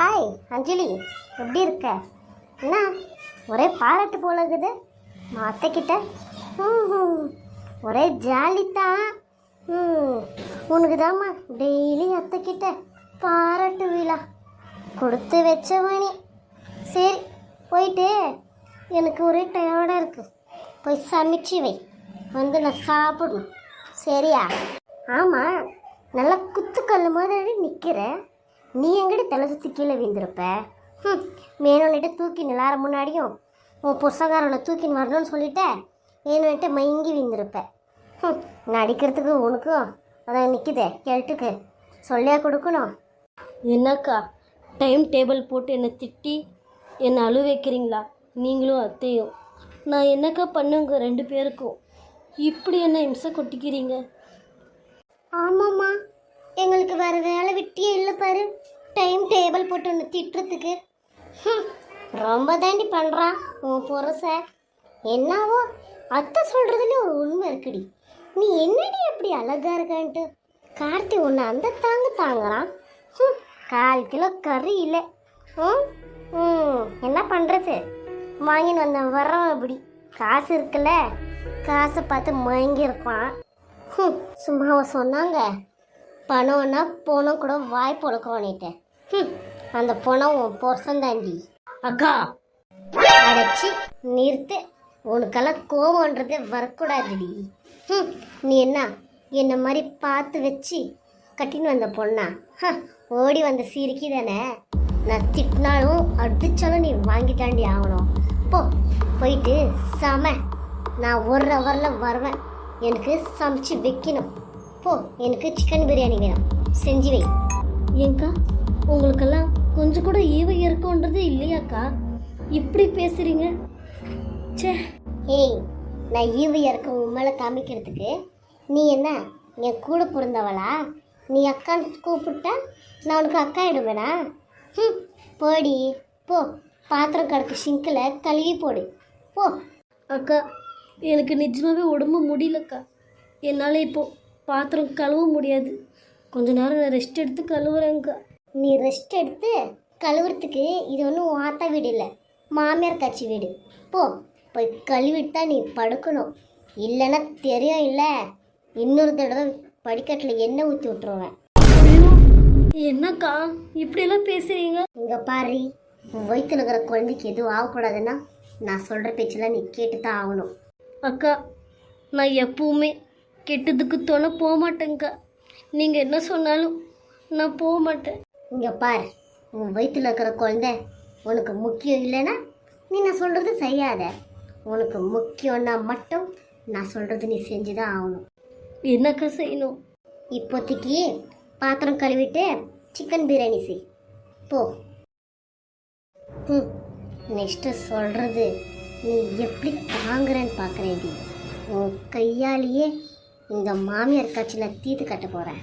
Hi அஞ்சலி, எப்படி இருக்க? என்ன ஒரே பாராட்டு போல இருக்குது அத்தைக்கிட்ட. ஒரே ஜாலி தான். உனக்கு தாம்மா டெய்லி அத்தைக்கிட்ட பாராட்டு விழா கொடுத்து வச்சவனி. சரி போயிட்டு, எனக்கு ஒரே டயர்டாக இருக்குது, போய் சமைச்சு வை, வந்து நான் சாப்பிடணும். சரியா? ஆமாம், நல்லா குத்துக்கல் மாதிரி நிற்கிற. நீ எங்கிட்ட தலை சுற்றி கீழே வீந்திருப்ப. மேனோன்னிட்ட தூக்கி நிலார முன்னாடியும் உன் புஸ்தகாரனை தூக்கின்னு வரணும்னு சொல்லிட்டேன். மேனோன்னிட்ட மயங்கி வீந்திருப்ப. நான் அடிக்கிறதுக்கு உனக்கும் அதான் நிற்குதே கேட்டுக்கு சொல்லியா கொடுக்கணும். என்னக்கா டைம் டேபிள் போட்டு என்னை திட்டி என்னை அழு வைக்கிறீங்களா? நீங்களும் அத்தையும். நான் என்னக்கா பண்ணுங்க ரெண்டு பேருக்கும்? இப்படி என்ன இம்சை கொட்டிக்கிறீங்க? ஆமாம்மா, எங்களுக்கு வேறு வேலை விட்டியே இல்லை பாரு, டைம் டேபிள் போட்டு ஒன்று திட்டுறதுக்கு. ரொம்ப தாண்டி பண்ணுறான் உன் புருஷ. என்னவோ அத்தை சொல்கிறதுல ஒரு உண்மை இருக்குடி. நீ என்னடி அப்படி அழகா இருக்கான்ட்டு கார்த்தி ஒன்று அந்த தாங்குறான். 1/4 கிலோ கறி இல்லை. என்ன பண்ணுறது? வாங்கின்னு வந்த வரோம். அப்படி காசு இருக்குல்ல, காசை பார்த்து மயங்கியிருப்பான். சும்மாவை சொன்னாங்க, பணம்னா போனம் கூட வாய் பொழக்கோனிட்டேன். அந்த பணம் உன் பொருசம் தாண்டி. அக்கா அடைச்சி நிறுத்து. உனக்கெல்லாம் கோவம்ன்றதே வரக்கூடாதுடி. நீ என்ன மாதிரி பார்த்து வச்சு கட்டின்னு வந்த பொண்ணா? ஓடி வந்த சீரிக்கி தானே. நான் திட்டினாலும் அடித்தாலும் நீ வாங்கி தாண்டி ஆகணும். போயிட்டு நான் 1 ஹவரில் வருவேன். எனக்கு சமைச்சு வைக்கணும். எனக்கு சிக்கன் பிரியாணி வேணும், செஞ்சு வை. ஏங்கா உங்களுக்கெல்லாம் கொஞ்சம் கூட ஈவை இருக்குன்றது இல்லையாக்கா? இப்படி பேசுறீங்க? சே, ஏய், நான் ஈவு இறக்க உன் மேலே காமிக்கிறதுக்கு நீ என்ன என் கூட பிறந்தவளா? நீ அக்கான்னு கூப்பிட்டா நான் உனக்கு அக்கா ஆயிடுவேனா? போடி போ, பாத்திரம் கிடக்கு சிங்கில் கழுவி போடு போ. அக்கா எனக்கு நிஜமாவே உடம்பு முடியலக்கா. என்னால் இப்போ பாத்திரம் கழுவ முடியாது. கொஞ்ச நேரம் நான் ரெஸ்ட் எடுத்து கழுவுறேங்க்கா. நீ ரெஸ்ட் எடுத்து கழுவுறதுக்கு இது ஒன்றும் ஆத்தா வீடு இல்லை, மாமியார் காட்சி வீடு. போய் கழுவிட்டு தான் நீ படுக்கணும். இல்லைன்னா தெரியும் இல்லை, இன்னொரு தடவை படிக்கட்டில் எண்ணெய் ஊற்றி விட்டுருவேன். என்னக்கா இப்படியெல்லாம் பேசுறீங்க? இங்கே பாரு, வயிற்றுல இருக்கிற குழந்தைக்கு எதுவும் ஆகக்கூடாதுன்னா நான் சொல்கிற பேச்செல்லாம் நீ கேட்டு தான் ஆகணும். அக்கா நான் எப்பவுமே கெட்டதுக்கு துணை போக மாட்டேங்க்கா. நீங்கள் என்ன சொன்னாலும் நான் போக மாட்டேன். இங்கே பாரு, உன் வயிற்றுல இருக்கிற குழந்தை உனக்கு முக்கியம் இல்லைன்னா நீ நான் சொல்கிறது செய்யாத. உனக்கு முக்கியம்னா மட்டும் நான் சொல்கிறது நீ செஞ்சு தான் ஆகணும். என்னக்கா செய்யணும்? இப்போதைக்கு பாத்திரம் கழுவிட்டு சிக்கன் பிரியாணி செய் போ. நெக்ஸ்ட்டு சொல்கிறது நீ எப்படி தாங்குறேன்னு பார்க்குறேன்டி. உன் கையாலேயே இந்த மாமியார் காட்சி நான் தீர்த்து கட்ட போகிறேன்.